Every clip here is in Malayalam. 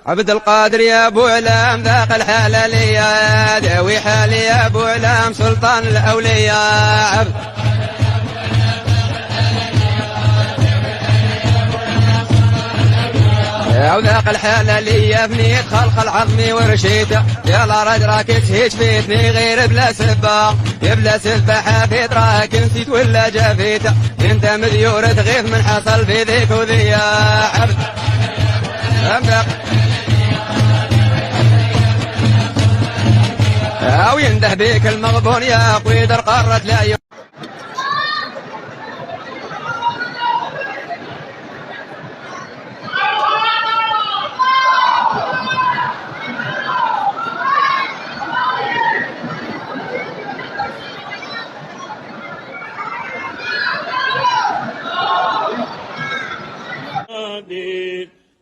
عبد القادر يا ابو علام ذاق الحلالية ذوي حالي يا ابو علام سلطان الاولياء عبد يا وذاق الحلالية بنيت خلق العظمي ورشيته يا لا رد راكت هيج فيتني غير بلا سبا يا بلا سبا حافيت راك نسيت ولا جافيته انت مذيور تغيث من حصل في ذيك وذي يا عبد او ينده بيك المغبون يا قويدر قارت لا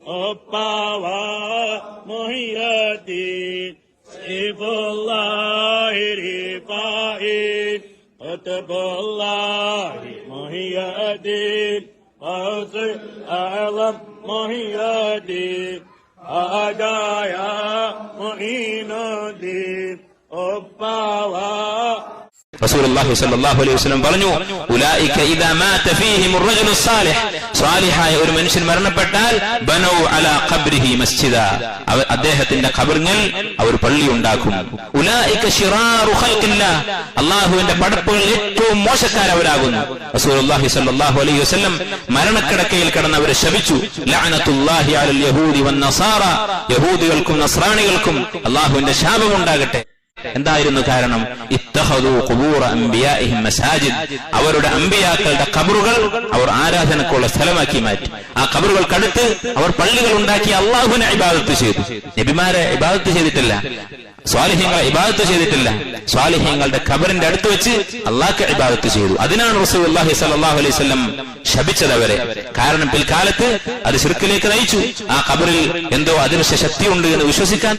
Oppawa Muhyiddin Saifullah Rifai Qutbullah Muhyiddin Qawsi A'lam Muhyiddin Adaya Mu'inuddin Oppawa റസൂലുള്ളാഹി സ്വല്ലല്ലാഹു അലൈഹി വസല്ലം പറഞ്ഞു ഉലൈക ഇദാ മാത ഫീഹിം الرجل الصالح സാലിഹായ ഒരു മനുഷ്യൻ മരണപ്പെട്ടാൽ ബനൗ അലാ ഖബ്രിഹി മസ്ജിദ അദ്ദേഹത്തിന്റെ ഖബറിൽ അവർ പള്ളി ഉണ്ടാക്കും ഉലൈക ശിറാറു ഖൽഖില്ലാഹ് അല്ലാഹുവിന്റെ പടപ്പുകൾ ഏറ്റവും മോശക്കാരവരാകുന്നു റസൂലുള്ളാഹി സ്വല്ലല്ലാഹു അലൈഹി വസല്ലം മരണക്കിടക്കയിൽ കിടന്നവരെ ശപിച്ചു ലഅനത്തുല്ലാഹി അലൽ യഹൂദി വൻ നസാറ യഹൂദികൾക്കും നസ്രാണികൾക്കും അല്ലാഹുവിന്റെ ശാപം ഉണ്ടാകട്ടെ എന്തായിരുന്നു കാരണം ഇത്തഖദു ഖുബൂറ അംബിയാഇഹിം മസാജിദ് അവരുടെ അമ്പിയാക്കളുടെ ഖബറുകൾ അവർ ആരാധനക്കുള്ള സ്ഥലമാക്കി മാറ്റി ആ ഖബറുകൾക്കടുത്ത് അവർ പള്ളികൾ ഉണ്ടാക്കി അല്ലാഹുവിനെ ഇബാദത്ത് ചെയ്തു നബിമാരെ ഇബാദത്ത് ചെയ്തിട്ടില്ല സ്വാലിഹീങ്ങളെ ഇബാദത്ത് ചെയ്തിട്ടില്ല സ്വാലിഹീങ്ങളുടെ ഖബറിന്റെ അടുത്ത് വെച്ച് അല്ലാഹുവെ ഇബാദത്ത് ചെയ്തു അതിനാണ് റസൂലുള്ളാഹി സ്വല്ലല്ലാഹു അലൈഹി വസല്ലം ശപിച്ചത് അവരെ കാരണം പിൽക്കാലത്ത് അത് ശിർക്കിലേക്ക് നയിച്ചു ആ ഖബറിൽ എന്തോ അദൃശ്യ ശക്തിയുണ്ട് എന്ന് വിശ്വസിക്കാൻ